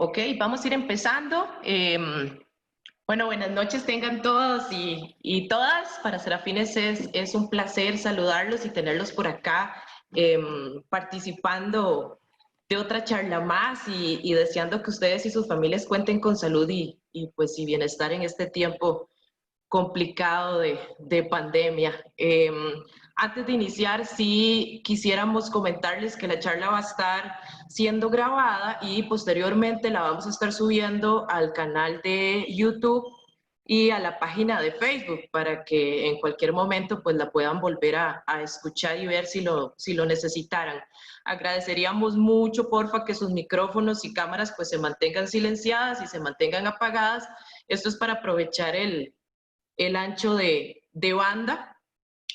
Ok, vamos a ir empezando. Bueno, buenas noches tengan todos y todas. Para Serafines es un placer saludarlos y tenerlos por acá participando de otra charla más y deseando que ustedes y sus familias cuenten con salud y bienestar en este tiempo complicado de pandemia. Antes de iniciar, sí quisiéramos comentarles que la charla va a estar siendo grabada y posteriormente la vamos a estar subiendo al canal de YouTube y a la página de Facebook para que en cualquier momento pues la puedan volver a escuchar y ver si lo necesitaran. Agradeceríamos mucho, porfa, que sus micrófonos y cámaras pues se mantengan silenciadas y se mantengan apagadas. Esto es para aprovechar el ancho de banda.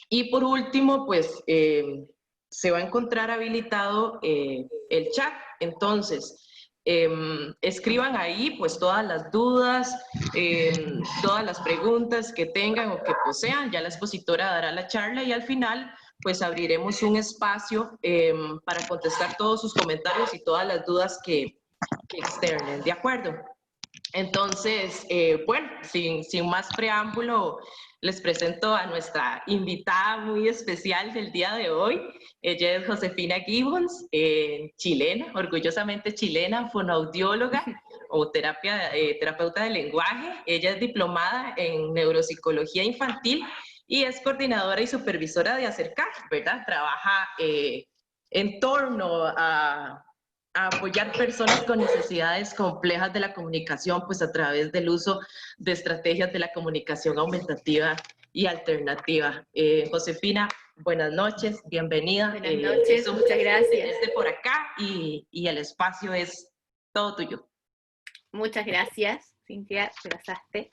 Y por último, pues se va a encontrar habilitado el chat. Entonces, escriban ahí pues todas las dudas, todas las preguntas que tengan o que posean. Ya la expositora dará la charla y al final pues abriremos un espacio para contestar todos sus comentarios y todas las dudas que externen. ¿De acuerdo? Entonces, bueno, sin más preámbulo, les presento a nuestra invitada muy especial del día de hoy. Ella es Josefina Gibbons, chilena, orgullosamente chilena, fonoaudióloga o terapeuta de lenguaje. Ella es diplomada en neuropsicología infantil y es coordinadora y supervisora de Acercar, ¿verdad? Trabaja en torno a apoyar personas con necesidades complejas de la comunicación, pues a través del uso de estrategias de la comunicación aumentativa y alternativa. Josefina, buenas noches, bienvenida. Buenas noches, Es un muchas placer gracias. tenerte por acá y el espacio es todo tuyo. Muchas gracias, Cintia, te pasaste.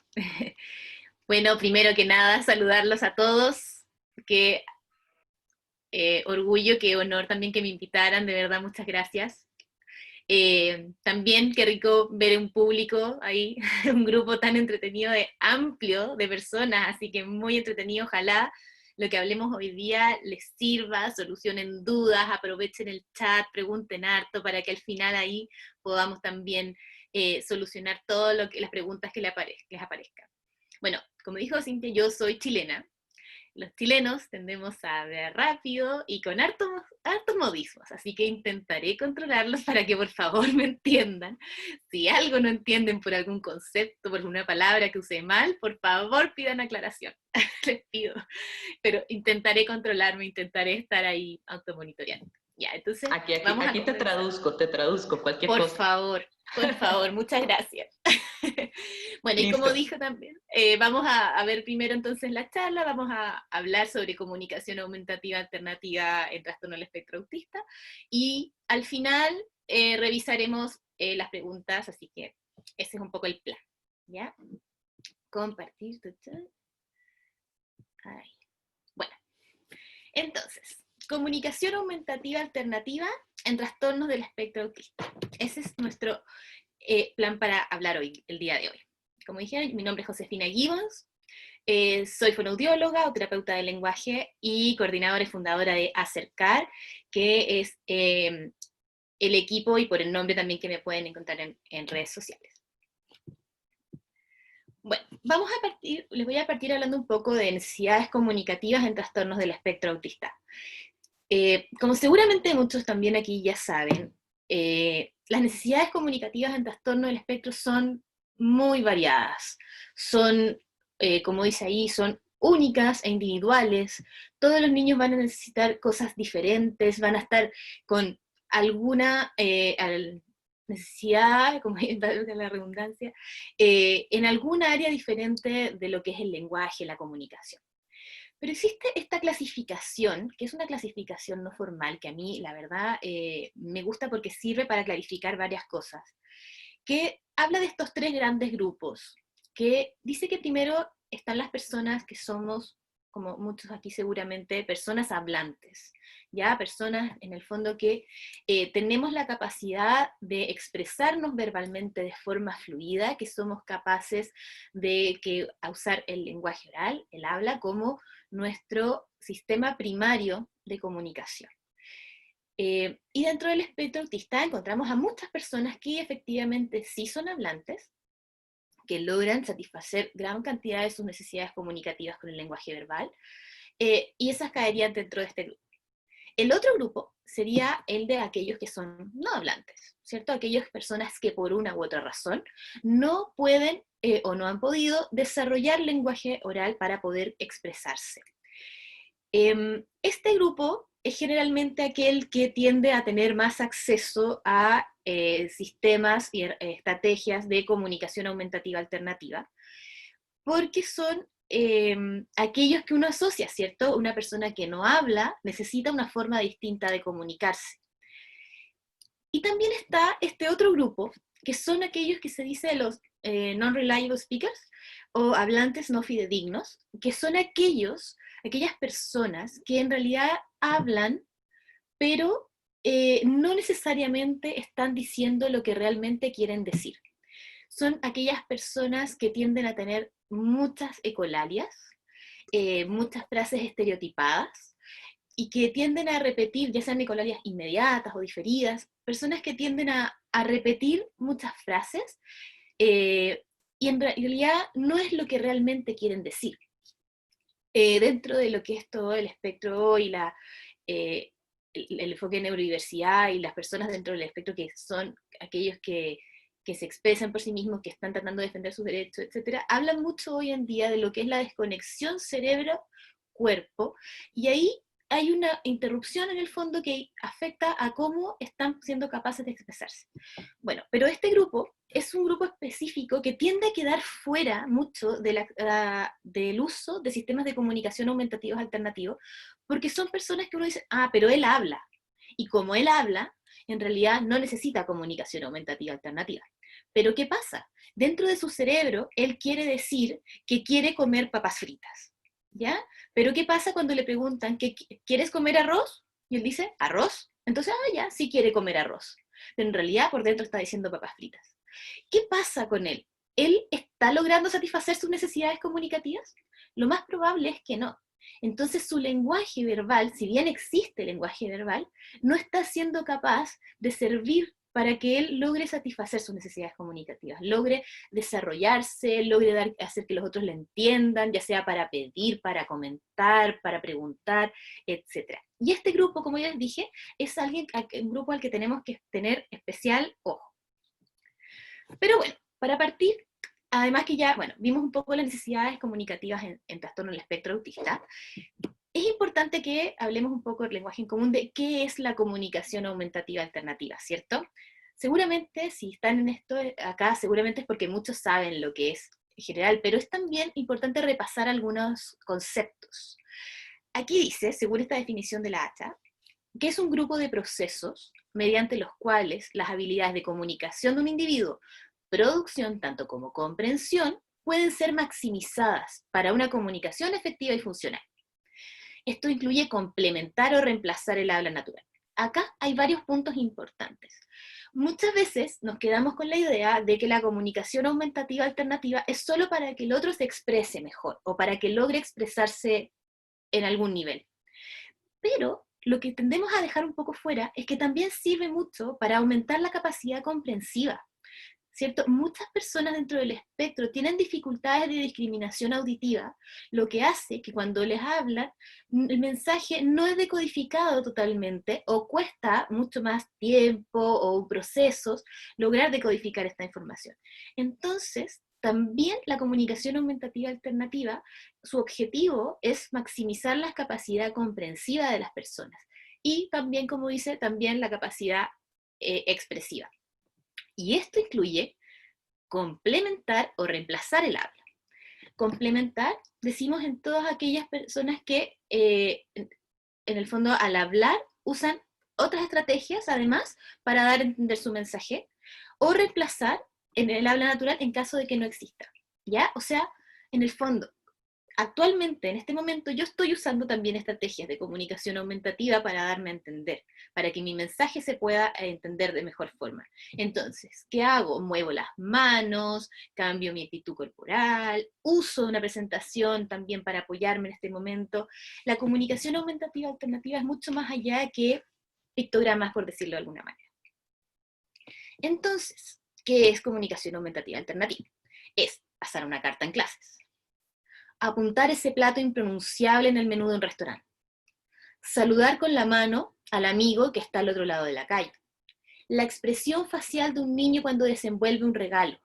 Bueno, primero que nada, saludarlos a todos. Qué orgullo, qué honor también que me invitaran, de verdad, muchas gracias. También qué rico ver un público ahí, un grupo tan entretenido, amplio de personas, así que muy entretenido. Ojalá lo que hablemos hoy día les sirva, solucionen dudas, aprovechen el chat, pregunten harto para que al final ahí podamos también solucionar todo lo que las preguntas que les aparezcan. Bueno, como dijo Cintia, yo soy chilena. Los chilenos tendemos a hablar rápido y con hartos modismos, así que intentaré controlarlos para que por favor me entiendan. Si algo no entienden por algún concepto, por alguna palabra que use mal, por favor pidan aclaración. Les pido. Pero intentaré controlarme, intentaré estar ahí automonitoreando. Ya, entonces vamos a Aquí comenzar. te traduzco cualquier cosa. Por favor, muchas gracias. Bueno, y como Listo. dijo también, vamos a ver primero entonces la charla, vamos a hablar sobre comunicación aumentativa alternativa en trastorno del espectro autista, y al final revisaremos las preguntas, así que ese es un poco el plan, ¿ya? Compartir tu chat. Ahí. Bueno, entonces, comunicación aumentativa alternativa en trastornos del espectro autista. Ese es nuestro plan para hablar hoy, el día de hoy. Como dije, mi nombre es Josefina Gibbons, soy fonoaudióloga o terapeuta del lenguaje y coordinadora y fundadora de Acercar, que es el equipo y por el nombre también que me pueden encontrar en redes sociales. Bueno, les voy a partir hablando un poco de necesidades comunicativas en trastornos del espectro autista. Como seguramente muchos también aquí ya saben, las necesidades comunicativas en trastorno del espectro son muy variadas. Son, como dice ahí, son únicas e individuales. Todos los niños van a necesitar cosas diferentes, van a estar con alguna necesidad, como valga la redundancia, en alguna área diferente de lo que es el lenguaje, la comunicación. Pero existe esta clasificación, que es una clasificación no formal, que a mí, la verdad, me gusta porque sirve para clarificar varias cosas, que habla de estos tres grandes grupos, que dice que primero están las personas que somos, como muchos aquí seguramente, personas hablantes, ya personas en el fondo que tenemos la capacidad de expresarnos verbalmente de forma fluida, que somos capaces de usar el lenguaje oral, el habla, como nuestro sistema primario de comunicación. Y dentro del espectro autista encontramos a muchas personas que efectivamente sí son hablantes, que logran satisfacer gran cantidad de sus necesidades comunicativas con el lenguaje verbal, y esas caerían dentro de este grupo. El otro grupo sería el de aquellos que son no hablantes, ¿cierto? Aquellas personas que por una u otra razón no pueden o no han podido desarrollar lenguaje oral para poder expresarse. Este grupo es generalmente aquel que tiende a tener más acceso a sistemas y estrategias de comunicación aumentativa alternativa, porque son aquellos que uno asocia, ¿cierto? Una persona que no habla necesita una forma distinta de comunicarse. Y también está este otro grupo, que son aquellos que se dice los non-reliable speakers, o hablantes no fidedignos, que son aquellas personas que en realidad hablan, pero no necesariamente están diciendo lo que realmente quieren decir. Son aquellas personas que tienden a tener muchas ecolalias, muchas frases estereotipadas, y que tienden a repetir, ya sean ecolalias inmediatas o diferidas, personas que tienden a repetir muchas frases, y en realidad no es lo que realmente quieren decir. Dentro de lo que es todo el espectro y el enfoque de neurodiversidad y las personas dentro del espectro que son aquellos que se expresan por sí mismos, que están tratando de defender sus derechos, etcétera, hablan mucho hoy en día de lo que es la desconexión cerebro-cuerpo, y ahí hay una interrupción en el fondo que afecta a cómo están siendo capaces de expresarse. Bueno, pero este grupo es un grupo específico que tiende a quedar fuera mucho del uso de sistemas de comunicación aumentativos alternativos, porque son personas que uno dice, pero él habla. Y como él habla, en realidad no necesita comunicación aumentativa alternativa. Pero ¿qué pasa? Dentro de su cerebro, él quiere decir que quiere comer papas fritas, ¿ya? Pero ¿qué pasa cuando le preguntan, ¿quieres comer arroz? Y él dice, ¿arroz? Entonces, ya, sí quiere comer arroz. Pero en realidad por dentro está diciendo papas fritas. ¿Qué pasa con él? ¿Él está logrando satisfacer sus necesidades comunicativas? Lo más probable es que no. Entonces su lenguaje verbal, si bien existe lenguaje verbal, no está siendo capaz de servir para que él logre satisfacer sus necesidades comunicativas, logre desarrollarse, logre hacer que los otros le entiendan, ya sea para pedir, para comentar, para preguntar, etc. Y este grupo, como ya les dije, es un grupo al que tenemos que tener especial ojo. Pero bueno, para partir, además que ya, bueno, vimos un poco las necesidades comunicativas en trastorno del espectro autista, es importante que hablemos un poco del lenguaje en común de qué es la comunicación aumentativa alternativa, ¿cierto? Seguramente, si están en esto acá, seguramente es porque muchos saben lo que es en general, pero es también importante repasar algunos conceptos. Aquí dice, según esta definición de la ACHA, que es un grupo de procesos mediante los cuales las habilidades de comunicación de un individuo, producción tanto como comprensión, pueden ser maximizadas para una comunicación efectiva y funcional. Esto incluye complementar o reemplazar el habla natural. Acá hay varios puntos importantes. Muchas veces nos quedamos con la idea de que la comunicación aumentativa alternativa es solo para que el otro se exprese mejor o para que logre expresarse en algún nivel. Pero lo que tendemos a dejar un poco fuera es que también sirve mucho para aumentar la capacidad comprensiva, ¿cierto? Muchas personas dentro del espectro tienen dificultades de discriminación auditiva, lo que hace que cuando les hablan, el mensaje no es decodificado totalmente o cuesta mucho más tiempo o procesos lograr decodificar esta información. Entonces, también la comunicación aumentativa alternativa, su objetivo es maximizar la capacidad comprensiva de las personas y también, como dice, también la capacidad expresiva. Y esto incluye complementar o reemplazar el habla. Complementar, decimos en todas aquellas personas que en el fondo al hablar usan otras estrategias además para dar a entender su mensaje, o reemplazar en el habla natural en caso de que no exista, ¿ya? O sea, en el fondo, actualmente, en este momento, yo estoy usando también estrategias de comunicación aumentativa para darme a entender, para que mi mensaje se pueda entender de mejor forma. Entonces, ¿qué hago? Muevo las manos, cambio mi actitud corporal, uso una presentación también para apoyarme en este momento. La comunicación aumentativa alternativa es mucho más allá que pictogramas, por decirlo de alguna manera. Entonces, ¿qué es comunicación aumentativa alternativa? Es pasar una carta en clases, apuntar ese plato impronunciable en el menú de un restaurante, saludar con la mano al amigo que está al otro lado de la calle, la expresión facial de un niño cuando desenvuelve un regalo.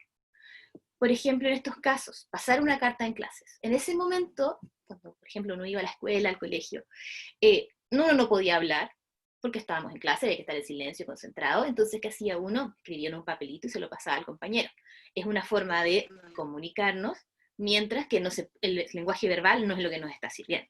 Por ejemplo, en estos casos, pasar una carta en clases. En ese momento, cuando por ejemplo uno iba a la escuela, al colegio, uno no podía hablar, porque estábamos en clase, había que estar en silencio, concentrado. Entonces, ¿qué hacía uno? Escribía en un papelito y se lo pasaba al compañero. Es una forma de comunicarnos, mientras que el lenguaje verbal no es lo que nos está sirviendo.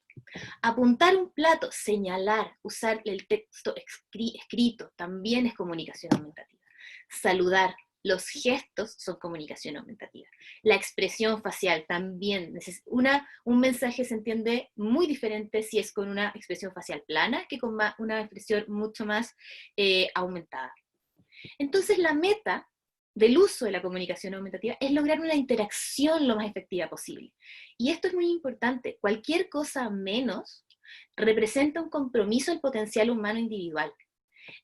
Apuntar un plato, señalar, usar el texto escrito, también es comunicación aumentativa. Saludar, los gestos son comunicación aumentativa. La expresión facial también. Un mensaje se entiende muy diferente si es con una expresión facial plana que con una expresión mucho más aumentada. Entonces la meta del uso de la comunicación aumentativa es lograr una interacción lo más efectiva posible. Y esto es muy importante. Cualquier cosa menos representa un compromiso al potencial humano individual.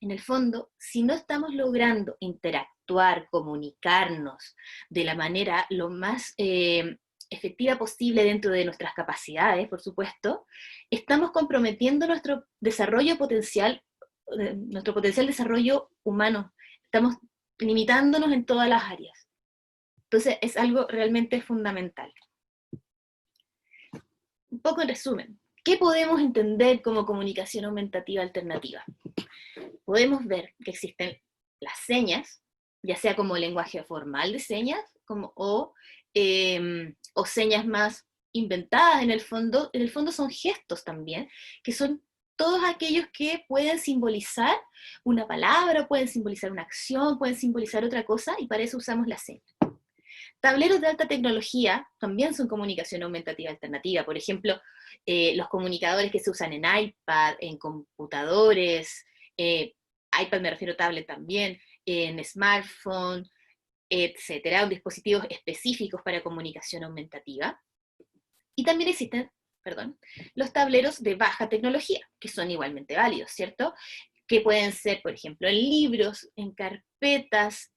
En el fondo, si no estamos logrando interactuar, comunicarnos de la manera lo más efectiva posible dentro de nuestras capacidades, por supuesto, estamos comprometiendo nuestro potencial desarrollo humano. Estamos limitándonos en todas las áreas. Entonces, es algo realmente fundamental. Un poco en resumen, ¿qué podemos entender como comunicación aumentativa alternativa? Podemos ver que existen las señas, ya sea como lenguaje formal de señas, o señas más inventadas en el fondo son gestos también, que son todos aquellos que pueden simbolizar una palabra, pueden simbolizar una acción, pueden simbolizar otra cosa, y para eso usamos las señas. Tableros de alta tecnología también son comunicación aumentativa alternativa. Por ejemplo, los comunicadores que se usan en iPad, en computadores, iPad me refiero a tablet también, en smartphone, etcétera, dispositivos específicos para comunicación aumentativa. Y también existen, los tableros de baja tecnología, que son igualmente válidos, ¿cierto? Que pueden ser, por ejemplo, en libros, en carpetas,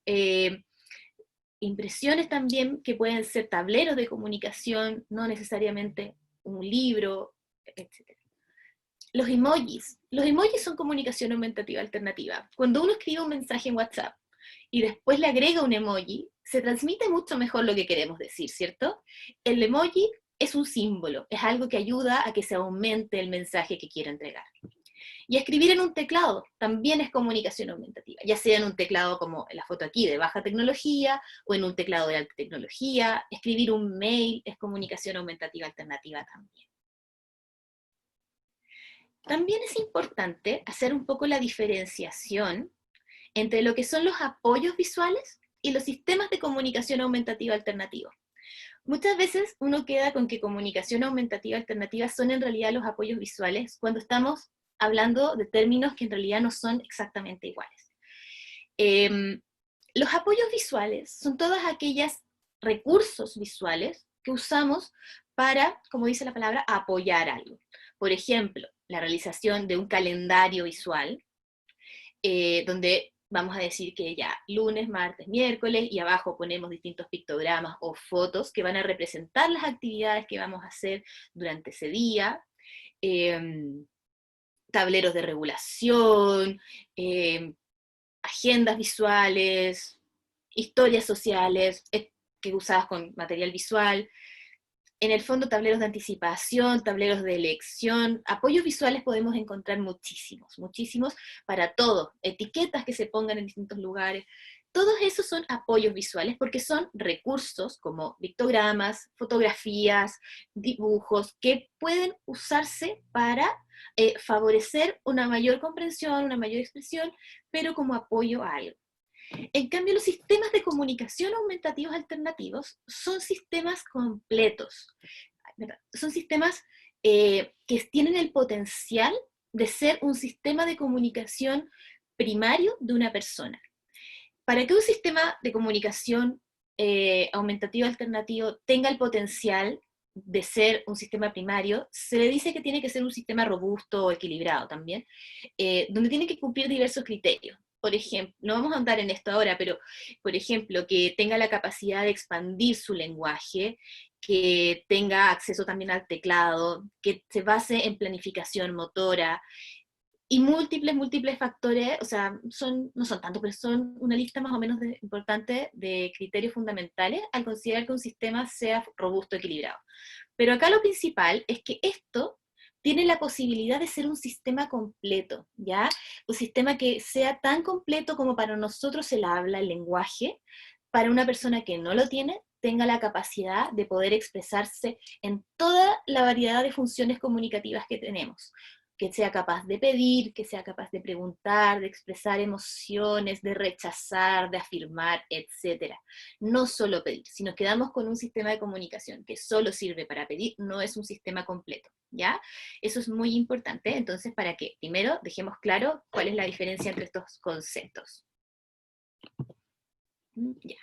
impresiones también, que pueden ser tableros de comunicación, no necesariamente un libro, etc. Los emojis son comunicación aumentativa alternativa. Cuando uno escribe un mensaje en WhatsApp y después le agrega un emoji, se transmite mucho mejor lo que queremos decir, ¿cierto? El emoji es un símbolo, es algo que ayuda a que se aumente el mensaje que quiero entregar. Y escribir en un teclado también es comunicación aumentativa, ya sea en un teclado como la foto aquí de baja tecnología, o en un teclado de alta tecnología. Escribir un mail es comunicación aumentativa alternativa también. También es importante hacer un poco la diferenciación entre lo que son los apoyos visuales y los sistemas de comunicación aumentativa alternativa. Muchas veces uno queda con que comunicación aumentativa alternativa son en realidad los apoyos visuales, cuando estamos hablando de términos que en realidad no son exactamente iguales. Los apoyos visuales son todos aquellos recursos visuales que usamos para, como dice la palabra, apoyar algo. Por ejemplo, la realización de un calendario visual, donde vamos a decir que ya lunes, martes, miércoles, y abajo ponemos distintos pictogramas o fotos que van a representar las actividades que vamos a hacer durante ese día. Tableros de regulación, agendas visuales, historias sociales, que usadas con material visual. En el fondo, tableros de anticipación, tableros de elección, apoyos visuales podemos encontrar muchísimos, muchísimos para todo. Etiquetas que se pongan en distintos lugares. Todos esos son apoyos visuales porque son recursos como pictogramas, fotografías, dibujos, que pueden usarse para favorecer una mayor comprensión, una mayor expresión, pero como apoyo a algo. En cambio, los sistemas de comunicación aumentativos alternativos son sistemas completos, ¿verdad? Son sistemas que tienen el potencial de ser un sistema de comunicación primario de una persona. Para que un sistema de comunicación aumentativo alternativo tenga el potencial de ser un sistema primario, se le dice que tiene que ser un sistema robusto o equilibrado también, donde tiene que cumplir diversos criterios. Por ejemplo, no vamos a andar en esto ahora, pero por ejemplo, que tenga la capacidad de expandir su lenguaje, que tenga acceso también al teclado, que se base en planificación motora, y múltiples factores, o sea, no son tantos, pero son una lista más o menos importante de criterios fundamentales al considerar que un sistema sea robusto, equilibrado. Pero acá lo principal es que esto tiene la posibilidad de ser un sistema completo, ¿ya? Un sistema que sea tan completo como para nosotros el habla, el lenguaje, para una persona que no lo tiene, tenga la capacidad de poder expresarse en toda la variedad de funciones comunicativas que tenemos, que sea capaz de pedir, que sea capaz de preguntar, de expresar emociones, de rechazar, de afirmar, etc. No solo pedir, si nos quedamos con un sistema de comunicación que solo sirve para pedir, no es un sistema completo, ¿ya? Eso es muy importante, entonces para que primero dejemos claro cuál es la diferencia entre estos conceptos. Ya.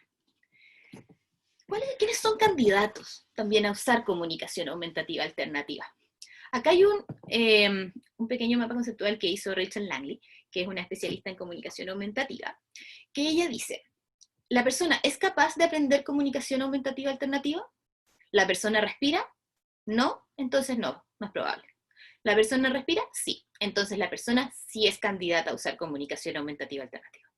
¿Quiénes son candidatos también a usar comunicación aumentativa alternativa? Acá hay un pequeño mapa conceptual que hizo Rachel Langley, que es una especialista en comunicación aumentativa, que ella dice, ¿la persona es capaz de aprender comunicación aumentativa alternativa? ¿La persona respira? No, entonces no, no es probable. ¿La persona respira? Sí, entonces la persona sí es candidata a usar comunicación aumentativa alternativa.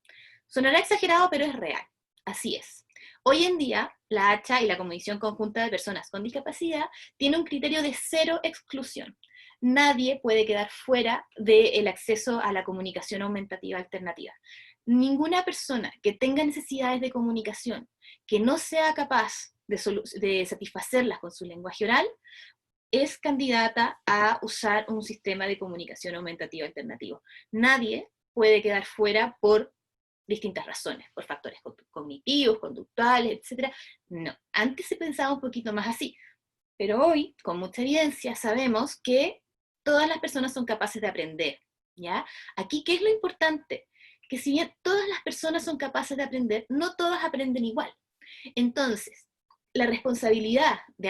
Sonará exagerado, pero es real, así es. Hoy en día, la ACHA y la Comisión Conjunta de Personas con Discapacidad tiene un criterio de cero exclusión. Nadie puede quedar fuera del acceso a la comunicación aumentativa alternativa. Ninguna persona que tenga necesidades de comunicación, que no sea capaz de satisfacerlas con su lenguaje oral, es candidata a usar un sistema de comunicación aumentativa alternativo. Nadie puede quedar fuera por distintas razones, por factores cognitivos, conductuales, etc. No, antes se pensaba un poquito más así, pero hoy, con mucha evidencia, sabemos que todas las personas son capaces de aprender, ¿ya? Aquí, ¿qué es lo importante? Que si bien todas las personas son capaces de aprender, no todas aprenden igual. Entonces, la responsabilidad de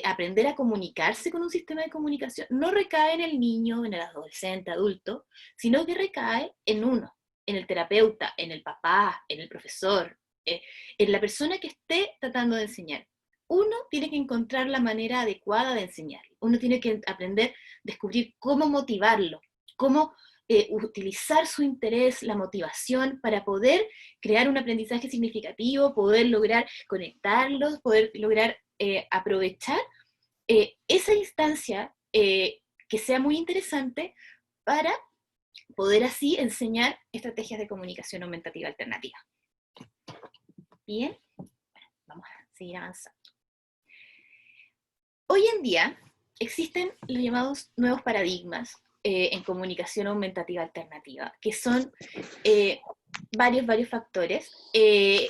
aprender a comunicarse con un sistema de comunicación no recae en el niño, en el adolescente, adulto, sino que recae en uno, en el terapeuta, en el papá, en el profesor, en la persona que esté tratando de enseñar. Uno tiene que encontrar la manera adecuada de enseñar. Uno tiene que aprender, descubrir cómo motivarlo, cómo utilizar su interés, la motivación para poder crear un aprendizaje significativo, poder lograr conectarlos, poder lograr aprovechar esa instancia que sea muy interesante para poder así enseñar estrategias de comunicación aumentativa alternativa. Bien, vamos a seguir avanzando. Hoy en día existen los llamados nuevos paradigmas en comunicación aumentativa alternativa, que son varios factores.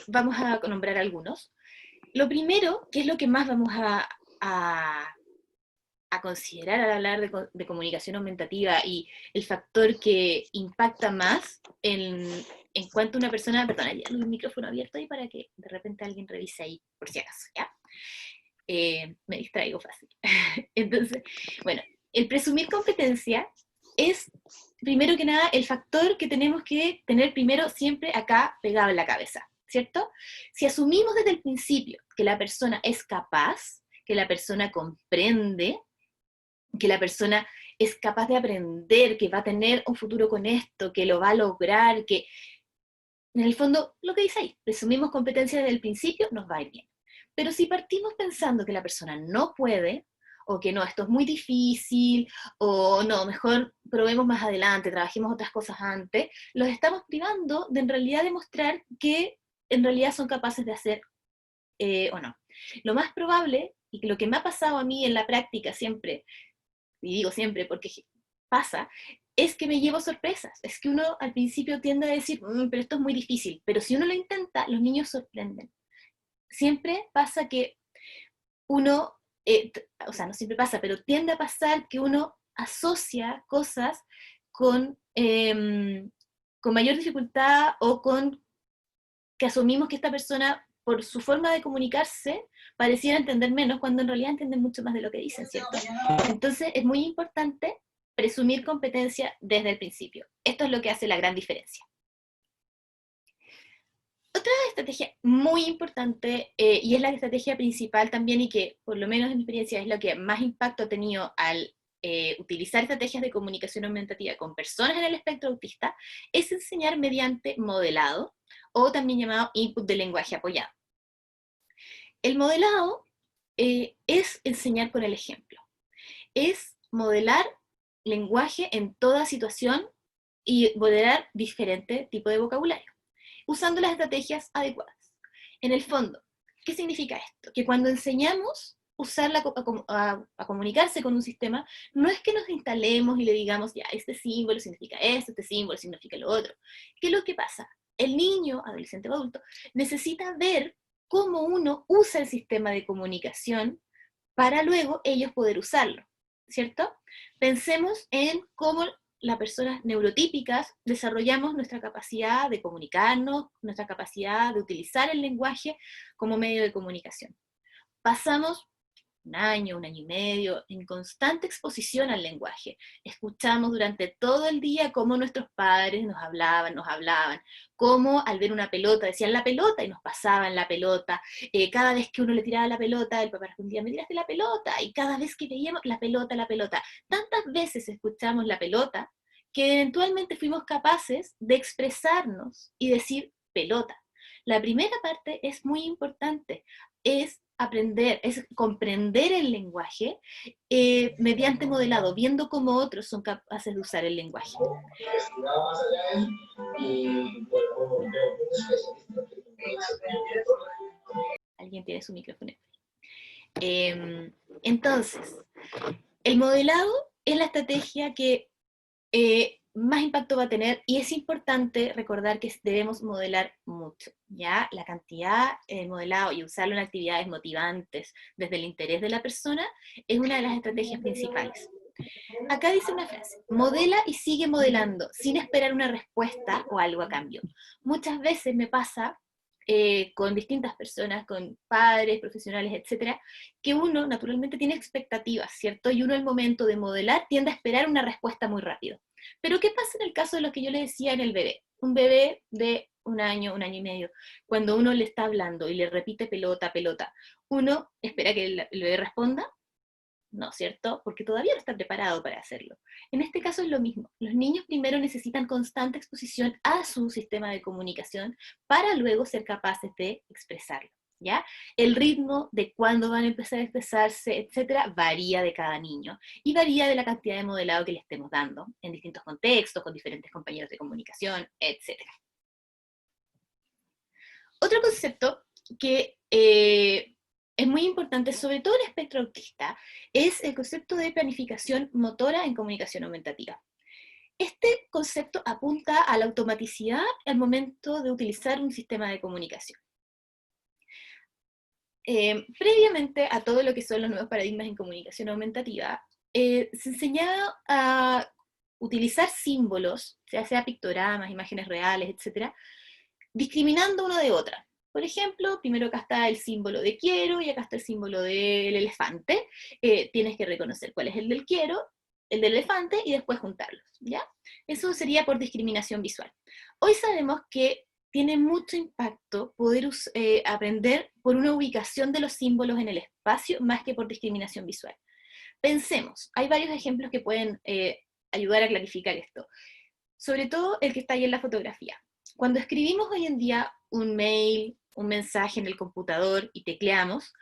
Vamos a nombrar algunos. Lo primero, que es lo que más vamos a considerar al hablar de comunicación aumentativa y el factor que impacta más en cuanto una persona, perdón, hay el micrófono abierto ahí para que de repente alguien revise ahí, por si acaso, ¿ya? Me distraigo fácil. Entonces, bueno, el presumir competencia es, primero que nada, el factor que tenemos que tener primero siempre acá pegado en la cabeza, ¿cierto? Si asumimos desde el principio que la persona es capaz, que la persona comprende, que la persona es capaz de aprender, que va a tener un futuro con esto, que lo va a lograr, que en el fondo, lo que dice ahí, presumimos competencia desde el principio, nos va a ir bien. Pero si partimos pensando que la persona no puede, o que no, esto es muy difícil, o no, mejor probemos más adelante, trabajemos otras cosas antes, los estamos privando de en realidad demostrar que en realidad son capaces de hacer o no. Lo más probable, y lo que me ha pasado a mí en la práctica siempre, y digo siempre porque pasa, es que me llevo sorpresas. Es que uno al principio tiende a decir, pero esto es muy difícil, pero si uno lo intenta, los niños sorprenden. Siempre pasa que uno, o sea, no siempre pasa, pero tiende a pasar que uno asocia cosas con mayor dificultad o con que asumimos que esta persona por su forma de comunicarse, pareciera entender menos, cuando en realidad entienden mucho más de lo que dicen, ¿cierto? Entonces es muy importante presumir competencia desde el principio. Esto es lo que hace la gran diferencia. Otra estrategia muy importante, y es la estrategia principal también, y que por lo menos en mi experiencia es lo que más impacto ha tenido al utilizar estrategias de comunicación aumentativa con personas en el espectro autista, es enseñar mediante modelado, o también llamado input de lenguaje apoyado. El modelado es enseñar con el ejemplo, es modelar lenguaje en toda situación y modelar diferente tipo de vocabulario, usando las estrategias adecuadas. En el fondo, ¿qué significa esto? Que cuando enseñamos a comunicarse con un sistema, no es que nos instalemos y le digamos, ya, este símbolo significa esto, este símbolo significa lo otro. ¿Qué es lo que pasa? El niño, adolescente o adulto, necesita ver cómo uno usa el sistema de comunicación para luego ellos poder usarlo, ¿cierto? Pensemos en cómo las personas neurotípicas desarrollamos nuestra capacidad de comunicarnos, nuestra capacidad de utilizar el lenguaje como medio de comunicación. Pasamos un año y medio en constante exposición al lenguaje. Escuchamos durante todo el día cómo nuestros padres nos hablaban, cómo al ver una pelota decían la pelota y nos pasaban la pelota. Cada vez que uno le tiraba la pelota, el papá respondía, me tiraste la pelota, y cada vez que veíamos la pelota, tantas veces escuchamos la pelota que eventualmente fuimos capaces de expresarnos y decir pelota. La primera parte es muy importante, es aprender, es comprender el lenguaje mediante modelado, viendo cómo otros son capaces de usar el lenguaje. Alguien tiene su micrófono. Entonces, el modelado es la estrategia que más impacto va a tener, y es importante recordar que debemos modelar mucho, ¿ya? La cantidad de modelado y usarlo en actividades motivantes desde el interés de la persona es una de las estrategias principales. Acá dice una frase, modela y sigue modelando, sin esperar una respuesta o algo a cambio. Muchas veces me pasa con distintas personas, con padres, profesionales, etcétera, que uno naturalmente tiene expectativas, ¿cierto? Y uno al momento de modelar tiende a esperar una respuesta muy rápido. Pero ¿qué pasa en el caso de lo que yo le decía en el bebé? Un bebé de un año y medio, cuando uno le está hablando y le repite pelota, pelota, ¿uno espera que el bebé responda? No, ¿cierto? Porque todavía no está preparado para hacerlo. En este caso es lo mismo. Los niños primero necesitan constante exposición a su sistema de comunicación para luego ser capaces de expresarlo, ¿ya? El ritmo de cuándo van a empezar a expresarse, etcétera, varía de cada niño y varía de la cantidad de modelado que le estemos dando en distintos contextos, con diferentes compañeros de comunicación, etcétera. Otro concepto que es muy importante, sobre todo en el espectro autista, es el concepto de planificación motora en comunicación aumentativa. Este concepto apunta a la automaticidad al momento de utilizar un sistema de comunicación. Previamente a todo lo que son los nuevos paradigmas en comunicación aumentativa, se enseñaba a utilizar símbolos, ya sea pictogramas, imágenes reales, etc., discriminando una de otra. Por ejemplo, primero acá está el símbolo de quiero y acá está el símbolo del elefante. Tienes que reconocer cuál es el del quiero, el del elefante, y después juntarlos, ¿ya? Eso sería por discriminación visual. Hoy sabemos que tiene mucho impacto poder aprender por una ubicación de los símbolos en el espacio más que por discriminación visual. Pensemos, hay varios ejemplos que pueden ayudar a clarificar esto. Sobre todo el que está ahí en la fotografía. Cuando escribimos hoy en día un mail, un mensaje en el computador y tecleamos,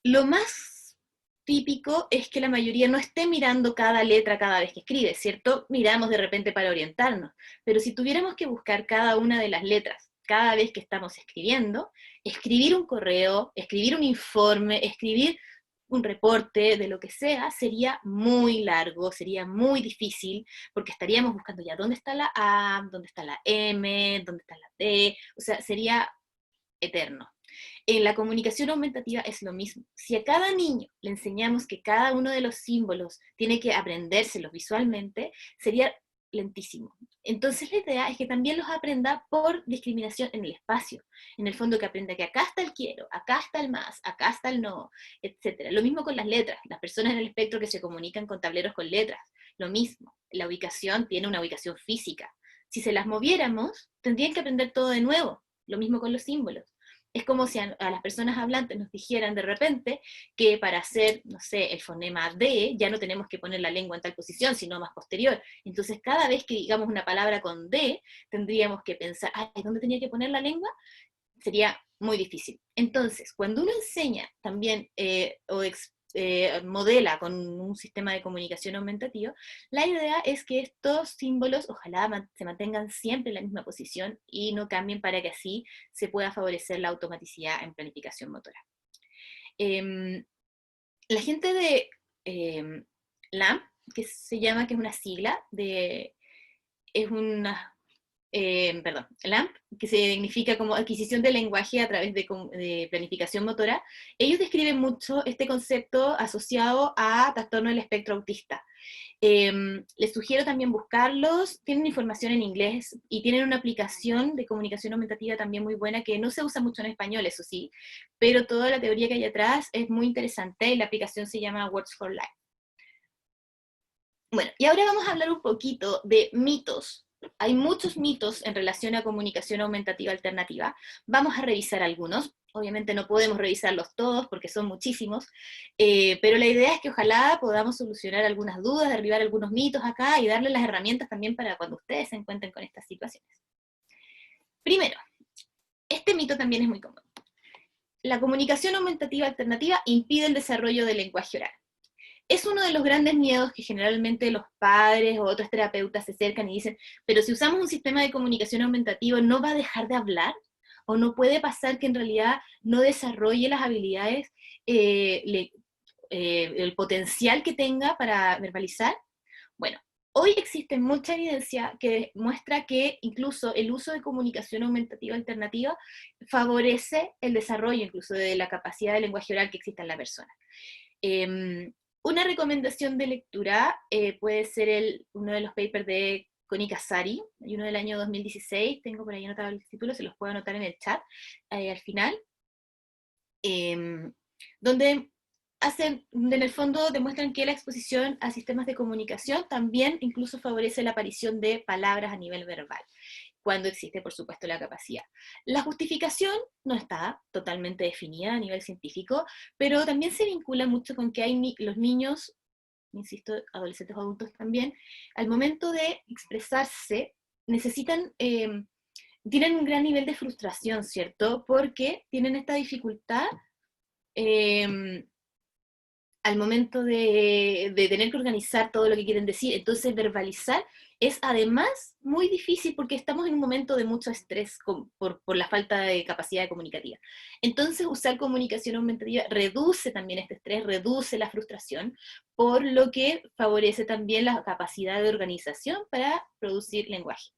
lo más típico es que la mayoría no esté mirando cada letra cada vez que escribe, ¿cierto? Miramos de repente para orientarnos, pero si tuviéramos que buscar cada una de las letras cada vez que estamos escribiendo, escribir un correo, escribir un informe, escribir un reporte de lo que sea, sería muy largo, sería muy difícil, porque estaríamos buscando ya dónde está la A, dónde está la M, dónde está la T, o sea, sería eterno. En la comunicación aumentativa es lo mismo. Si a cada niño le enseñamos que cada uno de los símbolos tiene que aprendérselos visualmente, sería lentísimo. Entonces la idea es que también los aprenda por discriminación en el espacio. En el fondo que aprenda que acá está el quiero, acá está el más, acá está el no, etc. Lo mismo con las letras. Las personas en el espectro que se comunican con tableros con letras, lo mismo. La ubicación tiene una ubicación física. Si se las moviéramos, tendrían que aprender todo de nuevo. Lo mismo con los símbolos. Es como si a las personas hablantes nos dijeran de repente que para hacer, no sé, el fonema D, ya no tenemos que poner la lengua en tal posición, sino más posterior. Entonces, cada vez que digamos una palabra con D, tendríamos que pensar, ay, ¿dónde tenía que poner la lengua? Sería muy difícil. Entonces, cuando uno enseña también modela con un sistema de comunicación aumentativo, la idea es que estos símbolos ojalá se mantengan siempre en la misma posición y no cambien para que así se pueda favorecer la automaticidad en planificación motora. La gente de LAMP, que se llama, que es una sigla, es una LAMP, que significa como adquisición de lenguaje a través de planificación motora, ellos describen mucho este concepto asociado a trastorno del espectro autista. Les sugiero también buscarlos, tienen información en inglés y tienen una aplicación de comunicación aumentativa también muy buena que no se usa mucho en español, eso sí, pero toda la teoría que hay atrás es muy interesante y la aplicación se llama Words for Life. Bueno, y ahora vamos a hablar un poquito de mitos. Hay muchos mitos en relación a comunicación aumentativa alternativa. Vamos a revisar algunos. Obviamente no podemos revisarlos todos porque son muchísimos, pero la idea es que ojalá podamos solucionar algunas dudas, derribar algunos mitos acá y darles las herramientas también para cuando ustedes se encuentren con estas situaciones. Primero, este mito también es muy común. La comunicación aumentativa alternativa impide el desarrollo del lenguaje oral. Es uno de los grandes miedos que generalmente los padres o otros terapeutas se acercan y dicen, pero si usamos un sistema de comunicación aumentativo, ¿no va a dejar de hablar? ¿O no puede pasar que en realidad no desarrolle las habilidades, el potencial que tenga para verbalizar? Bueno, hoy existe mucha evidencia que muestra que incluso el uso de comunicación aumentativa alternativa favorece el desarrollo incluso de la capacidad de lenguaje oral que existe en la persona. Una recomendación de lectura puede ser uno de los papers de Connie Casari, hay uno del año 2016, tengo por ahí anotado el título, se los puedo anotar en el chat al final, donde en el fondo demuestran que la exposición a sistemas de comunicación también incluso favorece la aparición de palabras a nivel verbal, cuando existe, por supuesto, la capacidad. La justificación no está totalmente definida a nivel científico, pero también se vincula mucho con que los niños, insisto, adolescentes o adultos también, al momento de expresarse, tienen un gran nivel de frustración, ¿cierto? Porque tienen esta dificultad al momento de tener que organizar todo lo que quieren decir. Entonces verbalizar es además muy difícil porque estamos en un momento de mucho estrés por la falta de capacidad comunicativa. Entonces usar comunicación aumentativa reduce también este estrés, reduce la frustración, por lo que favorece también la capacidad de organización para producir lenguaje.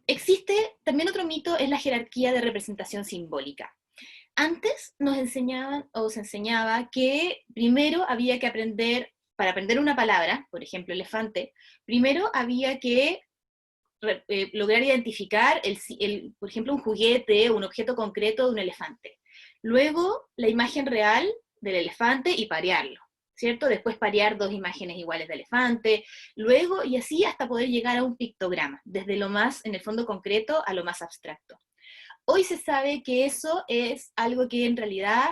Existe también otro mito, es la jerarquía de representación simbólica. Antes nos enseñaban o se enseñaba que primero había que aprender, para aprender una palabra, por ejemplo elefante, primero había que lograr identificar, por ejemplo, un juguete, un objeto concreto de un elefante. Luego la imagen real del elefante y parearlo, ¿cierto? Después parear dos imágenes iguales de elefante, luego y así hasta poder llegar a un pictograma, desde lo más, en el fondo concreto, a lo más abstracto. Hoy se sabe que eso es algo que en realidad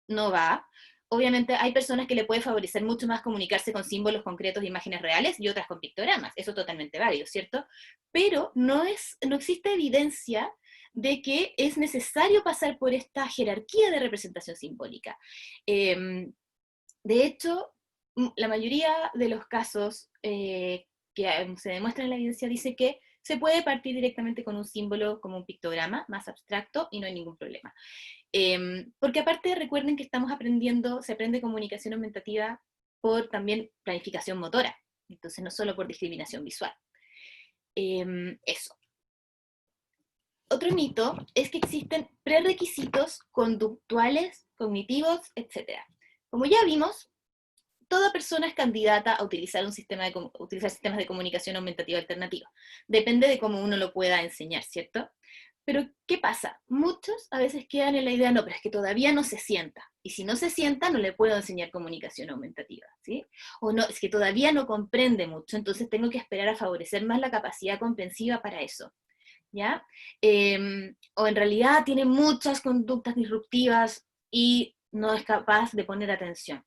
no va. Obviamente hay personas que le puede favorecer mucho más comunicarse con símbolos concretos de imágenes reales y otras con pictogramas. Eso es totalmente válido, ¿cierto? Pero no existe evidencia de que es necesario pasar por esta jerarquía de representación simbólica. De hecho, la mayoría de los casos que se demuestra en la evidencia dice que se puede partir directamente con un símbolo como un pictograma más abstracto y no hay ningún problema. Porque aparte recuerden que estamos aprendiendo, se aprende comunicación aumentativa por también planificación motora, entonces no solo por discriminación visual. Eso. Otro mito es que existen prerequisitos conductuales, cognitivos, etc. Como ya vimos, toda persona es candidata a utilizar utilizar sistemas de comunicación aumentativa alternativa. Depende de cómo uno lo pueda enseñar, ¿cierto? Pero, ¿qué pasa? Muchos a veces quedan en la idea, no, pero es que todavía no se sienta. Y si no se sienta, no le puedo enseñar comunicación aumentativa, ¿sí? O no, es que todavía no comprende mucho, entonces tengo que esperar a favorecer más la capacidad comprensiva para eso, ¿ya? O en realidad tiene muchas conductas disruptivas y no es capaz de poner atención.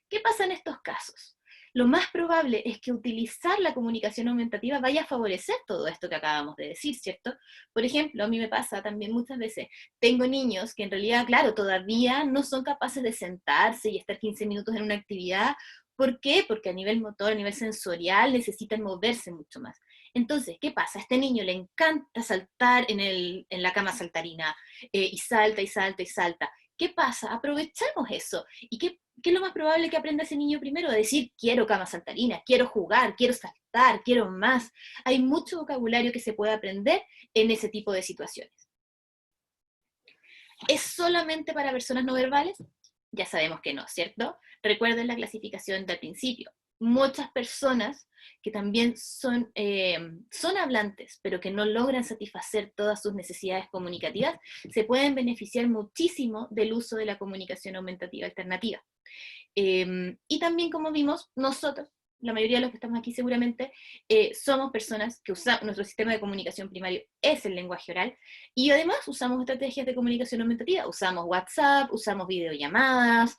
¿Qué pasa en estos casos? Lo más probable es que utilizar la comunicación aumentativa vaya a favorecer todo esto que acabamos de decir, ¿cierto? Por ejemplo, a mí me pasa también muchas veces, tengo niños que en realidad, claro, todavía no son capaces de sentarse y estar 15 minutos en una actividad. ¿Por qué? Porque a nivel motor, a nivel sensorial, necesitan moverse mucho más. Entonces, ¿qué pasa? A este niño le encanta saltar en la cama saltarina, y salta y salta y salta. ¿Qué pasa? Aprovechamos eso. ¿Y qué es lo más probable que aprenda ese niño primero? A decir, quiero cama saltarina, quiero jugar, quiero saltar, quiero más. Hay mucho vocabulario que se puede aprender en ese tipo de situaciones. ¿Es solamente para personas no verbales? Ya sabemos que no, ¿cierto? Recuerden la clasificación del principio. Muchas personas que también son hablantes, pero que no logran satisfacer todas sus necesidades comunicativas, se pueden beneficiar muchísimo del uso de la comunicación aumentativa alternativa. Y también, como vimos, nosotros, la mayoría de los que estamos aquí seguramente, somos personas que usamos, nuestro sistema de comunicación primario es el lenguaje oral, y además usamos estrategias de comunicación aumentativa, usamos WhatsApp, usamos videollamadas,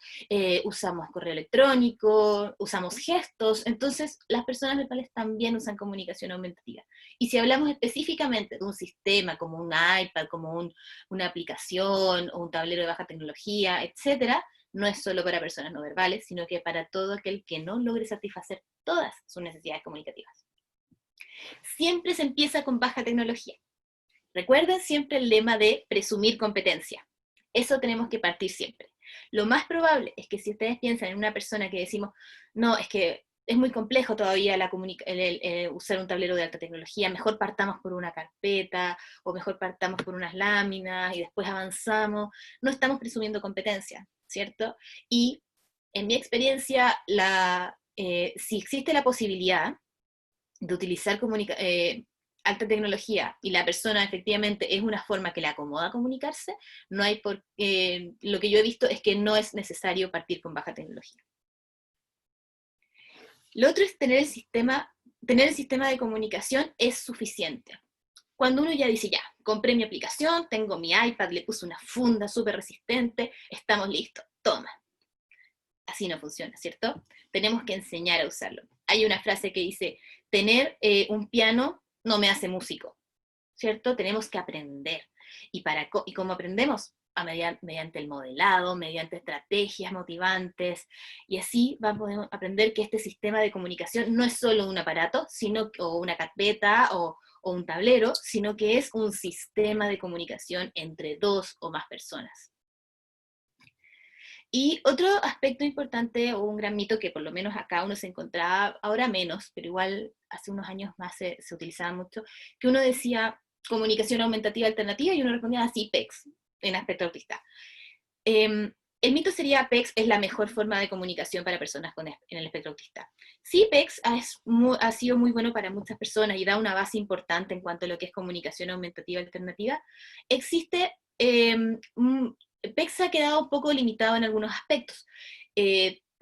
usamos correo electrónico, usamos gestos, entonces las personas verbales también usan comunicación aumentativa. Y si hablamos específicamente de un sistema como un iPad, como una aplicación, o un tablero de baja tecnología, etcétera, no es solo para personas no verbales, sino que para todo aquel que no logre satisfacer todas sus necesidades comunicativas. Siempre se empieza con baja tecnología. Recuerden siempre el lema de presumir competencia. Eso tenemos que partir siempre. Lo más probable es que si ustedes piensan en una persona que decimos, no, es que es muy complejo todavía usar un tablero de alta tecnología, mejor partamos por una carpeta, o mejor partamos por unas láminas, y después avanzamos, no estamos presumiendo competencia, ¿cierto? Y en mi experiencia, si existe la posibilidad de utilizar alta tecnología y la persona efectivamente es una forma que le acomoda comunicarse, no hay lo que yo he visto es que no es necesario partir con baja tecnología. Lo otro es tener el sistema de comunicación es suficiente. Cuando uno ya dice, ya, compré mi aplicación, tengo mi iPad, le puse una funda súper resistente, estamos listos, toma. Así no funciona, ¿cierto? Tenemos que enseñar a usarlo. Hay una frase que dice, tener un piano no me hace músico, ¿cierto? Tenemos que aprender. ¿Y cómo aprendemos? Mediante el modelado, mediante estrategias motivantes, y así vamos a aprender que este sistema de comunicación no es solo un aparato, o una carpeta, o un tablero, sino que es un sistema de comunicación entre dos o más personas. Y otro aspecto importante, o un gran mito que por lo menos acá uno se encontraba, ahora menos, pero igual hace unos años más se utilizaba mucho, que uno decía comunicación aumentativa alternativa y uno respondía así, PECS, en aspecto autista. El mito sería PECS es la mejor forma de comunicación para personas en el espectro autista. Sí, PECS ha sido muy bueno para muchas personas y da una base importante en cuanto a lo que es comunicación aumentativa alternativa. Existe PECS ha quedado un poco limitado en algunos aspectos,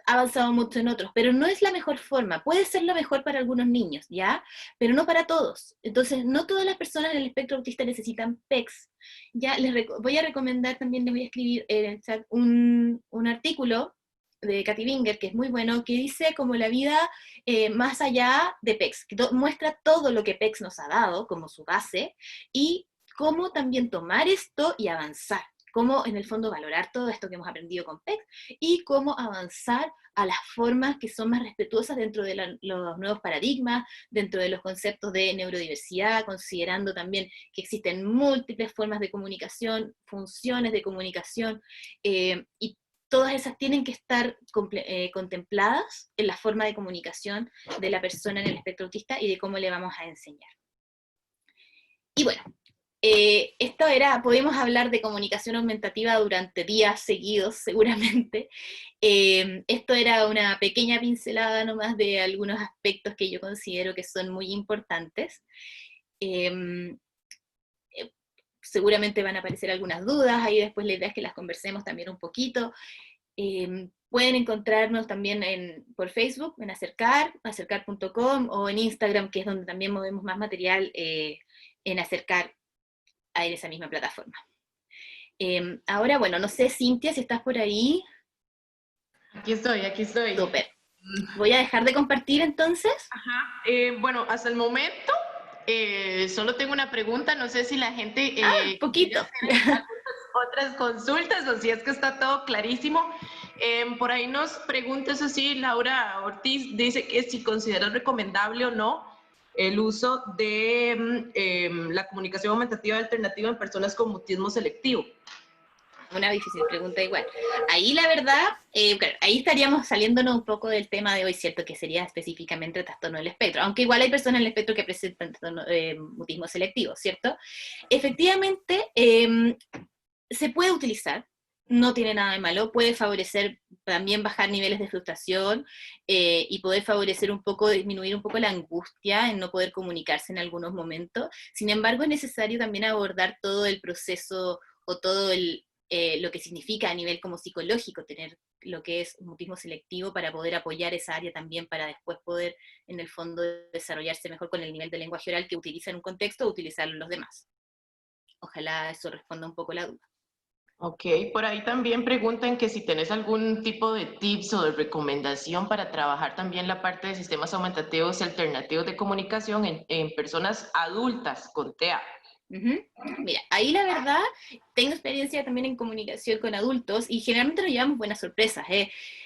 ha avanzado mucho en otros, pero no es la mejor forma. Puede ser la mejor para algunos niños, ¿ya? Pero no para todos. Entonces, no todas las personas en el espectro autista necesitan PECS. Ya voy a recomendar, también les voy a escribir en el chat un artículo de Katy Binger, que es muy bueno, que dice como la vida más allá de PECS, que muestra todo lo que PECS nos ha dado como su base, y cómo también tomar esto y avanzar, cómo en el fondo valorar todo esto que hemos aprendido con PECS, y cómo avanzar a las formas que son más respetuosas dentro de los nuevos paradigmas, dentro de los conceptos de neurodiversidad, considerando también que existen múltiples formas de comunicación, funciones de comunicación, y todas esas tienen que estar contempladas en la forma de comunicación de la persona en el espectro autista y de cómo le vamos a enseñar. Y bueno, Podemos hablar de comunicación aumentativa durante días seguidos, seguramente. Esto era una pequeña pincelada nomás de algunos aspectos que yo considero que son muy importantes. Eh, Seguramente van a aparecer algunas dudas, ahí después la idea es que las conversemos también un poquito. Pueden encontrarnos también por Facebook, en acercar.com, o en Instagram, que es donde también movemos más material, en Acercar, a esa misma plataforma. Ahora, bueno, no sé, Cintia, si estás por ahí. Aquí estoy, aquí estoy. Súper. Voy a dejar de compartir entonces. Ajá. Bueno, hasta el momento solo tengo una pregunta, no sé si la gente Poquito. quiere hacer otras consultas o si es que está todo clarísimo. Por ahí nos pregunta, eso sí, Laura Ortiz dice que si considera recomendable o no el uso de la comunicación aumentativa alternativa en personas con mutismo selectivo. Una difícil pregunta igual. Ahí la verdad, claro, ahí estaríamos saliéndonos un poco del tema de hoy, ¿cierto? Que sería específicamente el trastorno del espectro, aunque igual hay personas en el espectro que presentan mutismo selectivo, ¿cierto? Efectivamente, se puede utilizar, no tiene nada de malo, puede favorecer también bajar niveles de frustración y poder favorecer un poco, disminuir un poco la angustia en no poder comunicarse en algunos momentos. Sin embargo, es necesario también abordar todo el proceso o todo lo que significa a nivel como psicológico tener lo que es mutismo selectivo para poder apoyar esa área también para después poder, en el fondo, desarrollarse mejor con el nivel de lenguaje oral que utiliza en un contexto o utilizarlo en los demás. Ojalá eso responda un poco la duda. Ok, por ahí también preguntan que si tenés algún tipo de tips o de recomendación para trabajar también la parte de sistemas aumentativos y alternativos de comunicación en personas adultas con TEA. Mira, ahí la verdad, tengo experiencia también en comunicación con adultos y generalmente nos llevamos buenas sorpresas.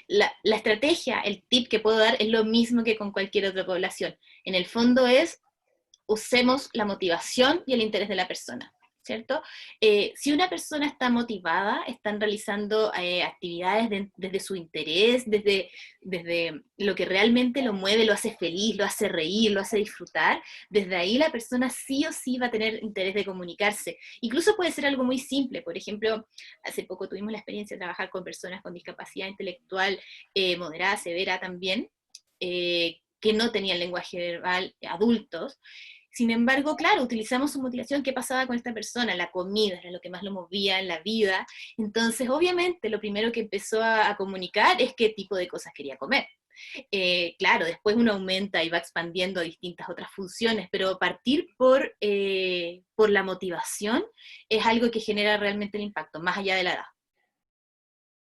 La estrategia, el tip que puedo dar es lo mismo que con cualquier otra población. En el fondo es, usemos la motivación y el interés de la persona, ¿cierto? Si una persona está motivada, están realizando actividades desde su interés, desde lo que realmente lo mueve, lo hace feliz, lo hace reír, lo hace disfrutar, desde ahí la persona sí o sí va a tener interés de comunicarse. Incluso puede ser algo muy simple, por ejemplo, hace poco tuvimos la experiencia de trabajar con personas con discapacidad intelectual moderada, severa también, que no tenían lenguaje verbal, adultos. Sin embargo, claro, utilizamos su motivación. ¿Qué pasaba con esta persona? La comida era lo que más lo movía en la vida. Entonces, obviamente, lo primero que empezó a comunicar es qué tipo de cosas quería comer. Claro, después uno aumenta y va expandiendo a distintas otras funciones, pero partir por la motivación es algo que genera realmente el impacto, más allá de la edad.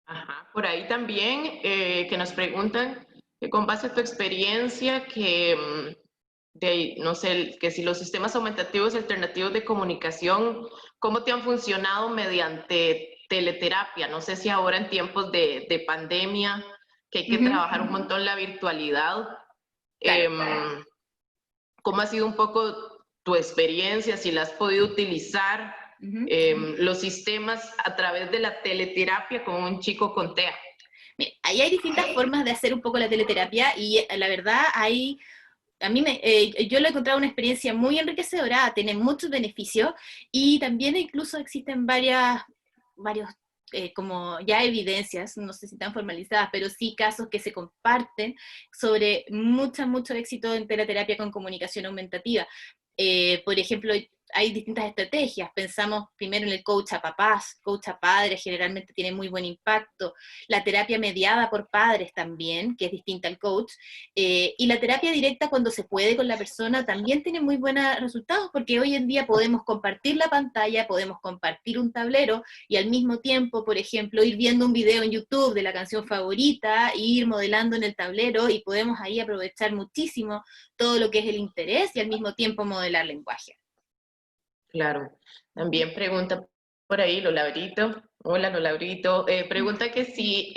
Ajá, por ahí también que nos preguntan que con base a tu experiencia no sé, que si los sistemas aumentativos y alternativos de comunicación, ¿cómo te han funcionado mediante teleterapia? No sé si ahora en tiempos de pandemia, que hay que trabajar un montón la virtualidad, Claro. ¿cómo ha sido un poco tu experiencia? Si la has podido utilizar los sistemas a través de la teleterapia con un chico con TEA. Mira, ahí hay distintas formas de hacer un poco la teleterapia y la verdad yo lo he encontrado una experiencia muy enriquecedora, tiene muchos beneficios y también incluso existen varios como ya evidencias, no sé si tan formalizadas, pero sí casos que se comparten sobre mucho éxito en teleterapia con comunicación aumentativa. Por ejemplo, hay distintas estrategias. Pensamos primero en el coach a papás, coach a padres, generalmente tiene muy buen impacto. La terapia mediada por padres también, que es distinta al coach. Y la terapia directa cuando se puede con la persona también tiene muy buenos resultados, porque hoy en día podemos compartir la pantalla, podemos compartir un tablero y al mismo tiempo, por ejemplo, ir viendo un video en YouTube de la canción favorita, e ir modelando en el tablero y podemos ahí aprovechar muchísimo todo lo que es el interés y al mismo tiempo modelar lenguaje. Claro. También pregunta por ahí Lola Brito. Hola Lola Brito. Pregunta que si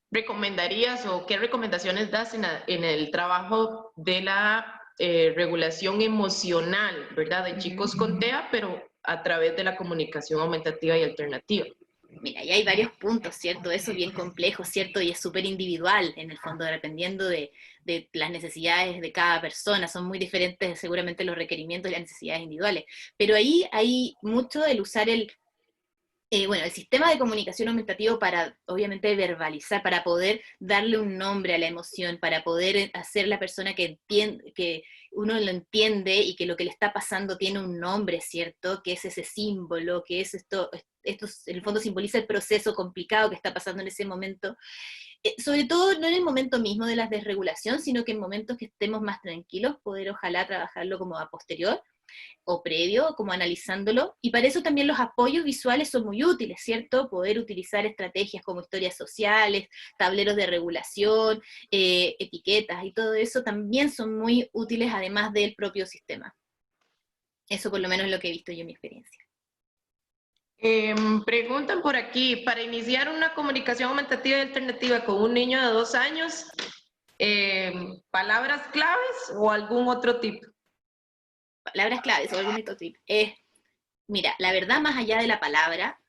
recomendarías o qué recomendaciones das en el trabajo de la regulación emocional, ¿verdad? De chicos con TEA, pero a través de la comunicación aumentativa y alternativa. Mira, y hay varios puntos, ¿cierto? Eso es bien complejo, ¿cierto? Y es súper individual, en el fondo, dependiendo de las necesidades de cada persona. Son muy diferentes, seguramente, los requerimientos y las necesidades individuales. Pero ahí hay mucho el usar bueno, el sistema de comunicación aumentativo para, obviamente, verbalizar, para poder darle un nombre a la emoción, para poder hacer la persona que entiende, que uno lo entiende y que lo que le está pasando tiene un nombre, ¿cierto? Que es ese símbolo, que es esto en el fondo simboliza el proceso complicado que está pasando en ese momento. Sobre todo no en el momento mismo de la desregulación, sino que en momentos que estemos más tranquilos, poder ojalá trabajarlo como a posterior o previo, como analizándolo, y para eso también los apoyos visuales son muy útiles, ¿cierto? Poder utilizar estrategias como historias sociales, tableros de regulación, etiquetas, y todo eso también son muy útiles además del propio sistema. Eso por lo menos es lo que he visto yo en mi experiencia. Preguntan por aquí, para iniciar una comunicación aumentativa y alternativa con un niño de 2 años, ¿palabras claves o algún otro tip? Palabras claves o algún otro tip. Mira, la verdad, más allá de la palabra,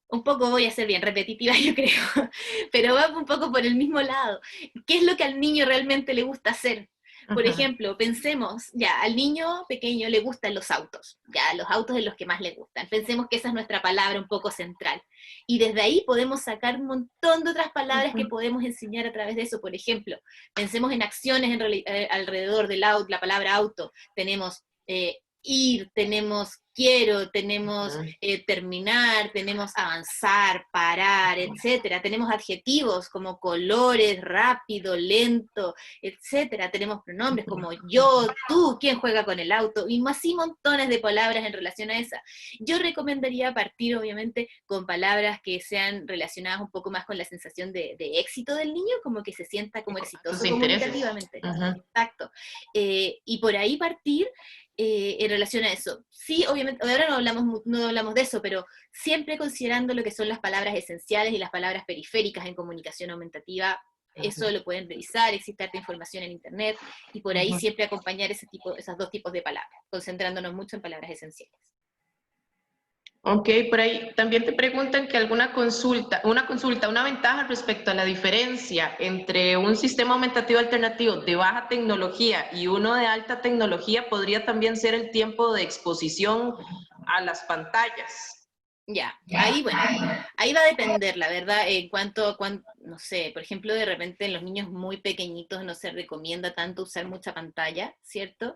un poco voy a ser bien repetitiva, yo creo, pero va un poco por el mismo lado. ¿Qué es lo que al niño realmente le gusta hacer? Por ejemplo, pensemos, ya, al niño pequeño le gustan los autos, ya, los autos de los que más le gustan. Pensemos que esa es nuestra palabra un poco central. Y desde ahí podemos sacar un montón de otras palabras que podemos enseñar a través de eso. Por ejemplo, pensemos en acciones alrededor del auto, la palabra auto. Tenemos ir, tenemos quiero, tenemos terminar, tenemos avanzar, parar, etcétera. Tenemos adjetivos como colores, rápido, lento, etcétera. Tenemos pronombres como yo, tú, quién juega con el auto, y así montones de palabras en relación a esa. Yo recomendaría partir, obviamente, con palabras que sean relacionadas un poco más con la sensación de éxito del niño, como que se sienta como exitoso comunicativamente. Exacto. Y por ahí partir en relación a eso. Sí, obviamente, ahora no hablamos de eso, pero siempre considerando lo que son las palabras esenciales y las palabras periféricas en comunicación aumentativa. Eso lo pueden revisar, existe harta información en internet, y por ahí siempre acompañar esos dos tipos de palabras, concentrándonos mucho en palabras esenciales. Ok, por ahí también te preguntan que una ventaja respecto a la diferencia entre un sistema aumentativo alternativo de baja tecnología y uno de alta tecnología podría también ser el tiempo de exposición a las pantallas. Ya, ahí bueno, ahí va a depender, la verdad, en cuanto a, no sé, por ejemplo, de repente en los niños muy pequeñitos no se recomienda tanto usar mucha pantalla, ¿cierto?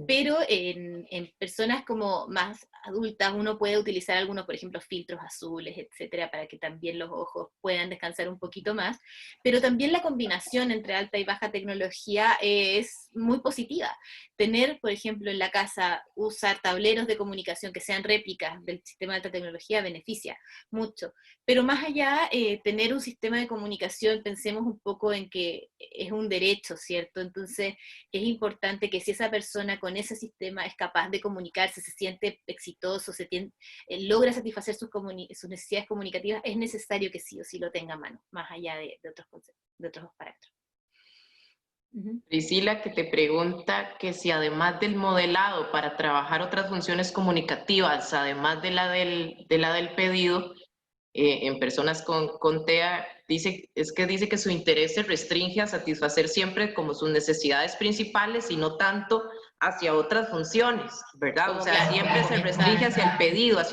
Pero en personas como más adultas uno puede utilizar algunos, por ejemplo, filtros azules, etcétera, para que también los ojos puedan descansar un poquito más. Pero también la combinación entre alta y baja tecnología es muy positiva. Tener, por ejemplo, en la casa, usar tableros de comunicación que sean réplicas del sistema de alta tecnología beneficia mucho. Pero más allá, tener un sistema de comunicación, pensemos un poco en que es un derecho, ¿cierto? Entonces, es importante que si esa persona con ese sistema es capaz de comunicarse, se siente exitoso, logra satisfacer sus necesidades comunicativas, es necesario que sí o sí lo tenga a mano, más allá de otros conceptos, de otros parámetros. Priscila, que te pregunta que si además del modelado para trabajar otras funciones comunicativas, además de la del pedido, en personas con TEA, dice que su interés se restringe a satisfacer siempre como sus necesidades principales y no tanto hacia otras funciones, ¿verdad? Como O sea, claro, siempre se restringe hacia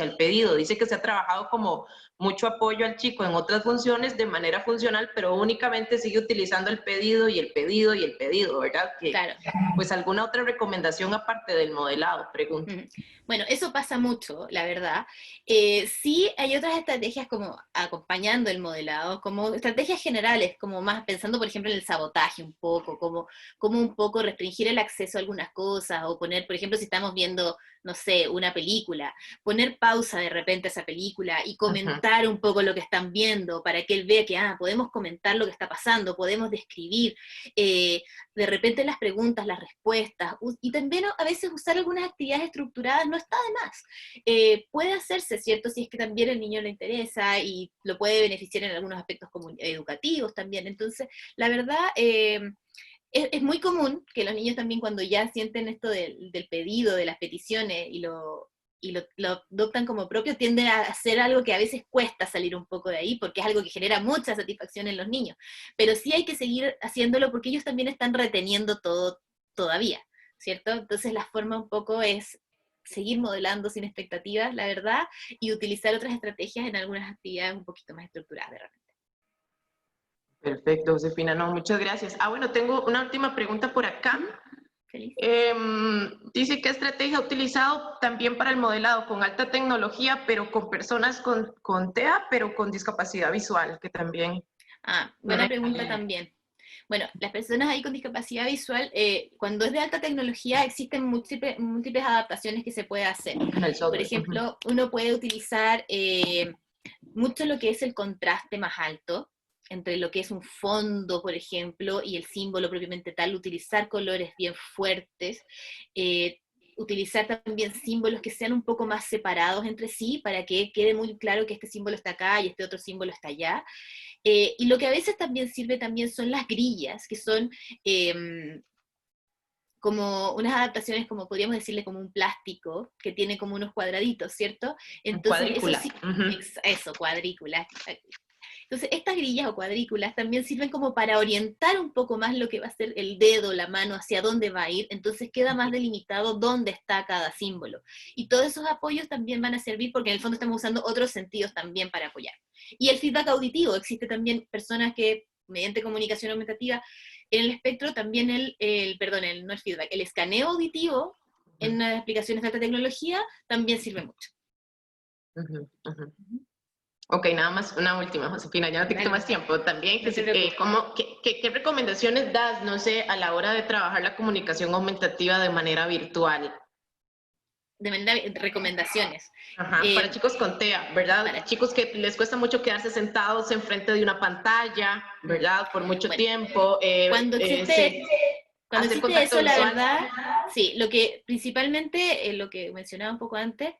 el pedido. Dice que se ha trabajado como mucho apoyo al chico en otras funciones de manera funcional, pero únicamente sigue utilizando el pedido y el pedido y el pedido, ¿verdad? claro. Pues alguna otra recomendación aparte del modelado, pregunto. Bueno, eso pasa mucho, la verdad. Sí hay otras estrategias como acompañando el modelado, como estrategias generales, como más pensando, por ejemplo, en el sabotaje un poco, como un poco restringir el acceso a algunas cosas, o poner, por ejemplo, si estamos viendo, no sé, una película, poner pausa de repente a esa película y comentar un poco lo que están viendo, para que él vea que, podemos comentar lo que está pasando, podemos describir, de repente las preguntas, las respuestas, y también a veces usar algunas actividades estructuradas no está de más. Puede hacerse, ¿cierto? Si es que también el niño le interesa y lo puede beneficiar en algunos aspectos educativos también. Entonces, la verdad, es muy común que los niños también cuando ya sienten esto del pedido, de las peticiones, y lo adoptan como propio, tienden a hacer algo que a veces cuesta salir un poco de ahí, porque es algo que genera mucha satisfacción en los niños. Pero sí hay que seguir haciéndolo porque ellos también están reteniendo todo todavía, ¿cierto? Entonces la forma un poco es seguir modelando sin expectativas, la verdad, y utilizar otras estrategias en algunas actividades un poquito más estructuradas de repente. Perfecto, Josefina, no, muchas gracias. Bueno, tengo una última pregunta por acá. Feliz. Dice qué estrategia ha utilizado también para el modelado con alta tecnología, pero con personas con TEA, pero con discapacidad visual, que también... Buena pregunta también. Bueno, las personas ahí con discapacidad visual, cuando es de alta tecnología, existen múltiples adaptaciones que se puede hacer. Por ejemplo, uno puede utilizar mucho lo que es el contraste más alto, entre lo que es un fondo, por ejemplo, y el símbolo propiamente tal, utilizar colores bien fuertes, utilizar también símbolos que sean un poco más separados entre sí, para que quede muy claro que este símbolo está acá y este otro símbolo está allá. Y lo que a veces también sirve también son las grillas, que son como unas adaptaciones, como podríamos decirle, como un plástico, que tiene como unos cuadraditos, ¿cierto? Entonces, cuadrícula. Eso sí, eso, cuadrículas. Entonces, estas grillas o cuadrículas también sirven como para orientar un poco más lo que va a ser el dedo, la mano, hacia dónde va a ir, entonces queda más delimitado dónde está cada símbolo. Y todos esos apoyos también van a servir porque en el fondo estamos usando otros sentidos también para apoyar. Y el feedback auditivo, existe también personas que mediante comunicación aumentativa, en el espectro también no el feedback, el escaneo auditivo en las aplicaciones de alta tecnología también sirve mucho. Ok, nada más una última, Josefina, ya no te quito más tiempo. También, ¿qué recomendaciones das, no sé, a la hora de trabajar la comunicación aumentativa de manera virtual? De manera, recomendaciones. Para chicos con TEA, ¿verdad? Chicos que les cuesta mucho quedarse sentados enfrente de una pantalla, ¿verdad? Por mucho tiempo. Cuando existe eso, la verdad, sí, lo que principalmente, lo que mencionaba un poco antes,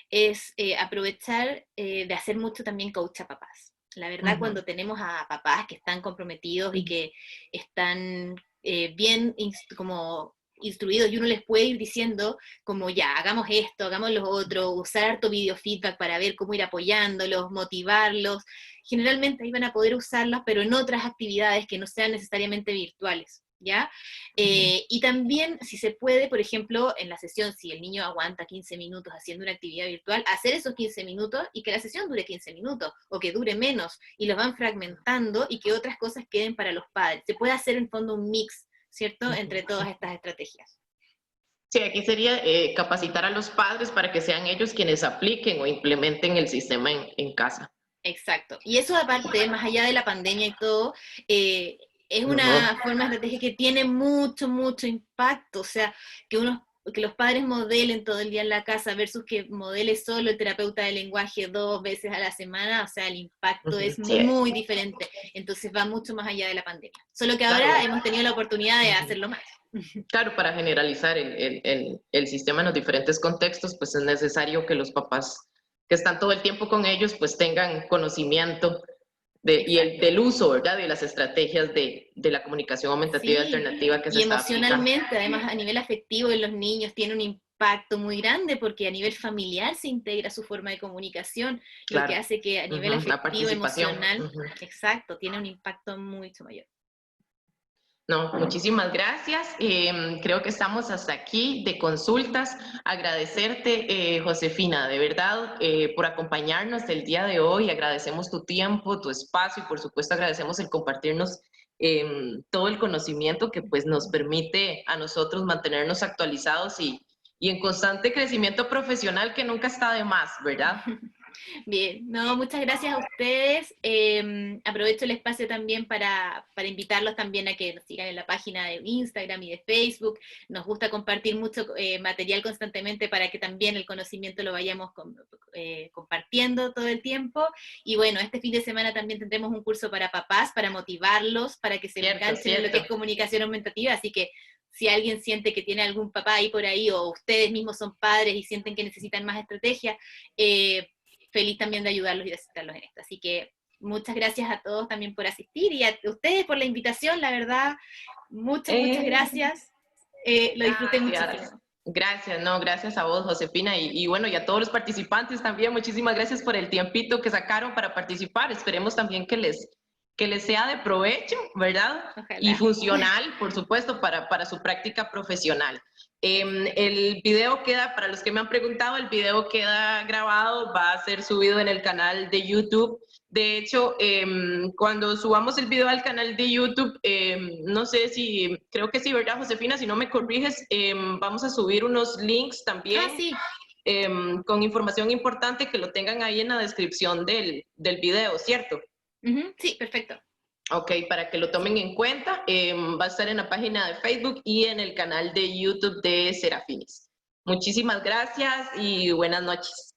es aprovechar de hacer mucho también coach a papás. La verdad, cuando tenemos a papás que están comprometidos y que están bien como instruidos y uno les puede ir diciendo como ya, hagamos esto, hagamos lo otro, usar harto video feedback para ver cómo ir apoyándolos, motivarlos, generalmente ahí van a poder usarlas, pero en otras actividades que no sean necesariamente virtuales. ¿Ya? Y también, si se puede, por ejemplo, en la sesión, si el niño aguanta 15 minutos haciendo una actividad virtual, hacer esos 15 minutos y que la sesión dure 15 minutos, o que dure menos, y los van fragmentando y que otras cosas queden para los padres. Se puede hacer en fondo un mix, ¿cierto?, entre todas estas estrategias. Sí, aquí sería capacitar a los padres para que sean ellos quienes apliquen o implementen el sistema en casa. Exacto. Y eso aparte, más allá de la pandemia y todo, es una forma de estrategia que tiene mucho, mucho impacto. O sea, que los padres modelen todo el día en la casa versus que modele solo el terapeuta de lenguaje 2 veces a la semana, o sea, el impacto es muy diferente. Entonces va mucho más allá de la pandemia. Solo que ahora hemos tenido la oportunidad de hacerlo más. Claro, para generalizar el sistema en los diferentes contextos, pues es necesario que los papás que están todo el tiempo con ellos, pues tengan conocimiento del uso, ¿verdad? De las estrategias de la comunicación aumentativa alternativa que se está aplicando. Y emocionalmente, además a nivel afectivo en los niños tiene un impacto muy grande porque a nivel familiar se integra su forma de comunicación, lo que hace que a nivel afectivo, emocional, exacto, tiene un impacto mucho mayor. No, muchísimas gracias. Creo que estamos hasta aquí de consultas. Agradecerte, Josefina, de verdad, por acompañarnos el día de hoy. Agradecemos tu tiempo, tu espacio y por supuesto agradecemos el compartirnos todo el conocimiento que pues nos permite a nosotros mantenernos actualizados y en constante crecimiento profesional que nunca está de más, ¿verdad? Bien, no, muchas gracias a ustedes. Aprovecho el espacio también para invitarlos también a que nos sigan en la página de Instagram y de Facebook. Nos gusta compartir mucho material constantemente para que también el conocimiento lo vayamos compartiendo todo el tiempo. Y bueno, este fin de semana también tendremos un curso para papás, para motivarlos, para que se enganchen en lo que es comunicación aumentativa. Así que si alguien siente que tiene algún papá ahí por ahí, o ustedes mismos son padres y sienten que necesitan más estrategia, feliz también de ayudarlos y de asisterlos en esto. Así que muchas gracias a todos también por asistir y a ustedes por la invitación, la verdad, muchas gracias. Lo disfruté muchísimo. Gracias, no, gracias a vos, Josefina, y bueno, y a todos los participantes también, muchísimas gracias por el tiempito que sacaron para participar. Esperemos también que les sea de provecho, ¿verdad? Y Ojalá. funcional, por supuesto, para su práctica profesional. El video queda, para los que me han preguntado, el video queda grabado, va a ser subido en el canal de YouTube. De hecho, cuando subamos el video al canal de YouTube, no sé si, creo que sí, ¿verdad, Josefina? Si no me corriges, vamos a subir unos links Ah, también sí. con información importante que lo tengan ahí en la descripción del video, ¿cierto? Sí, perfecto. Ok, para que lo tomen Sí. en cuenta, va a estar en la página de Facebook y en el canal de YouTube de Serafinis. Muchísimas gracias y buenas noches.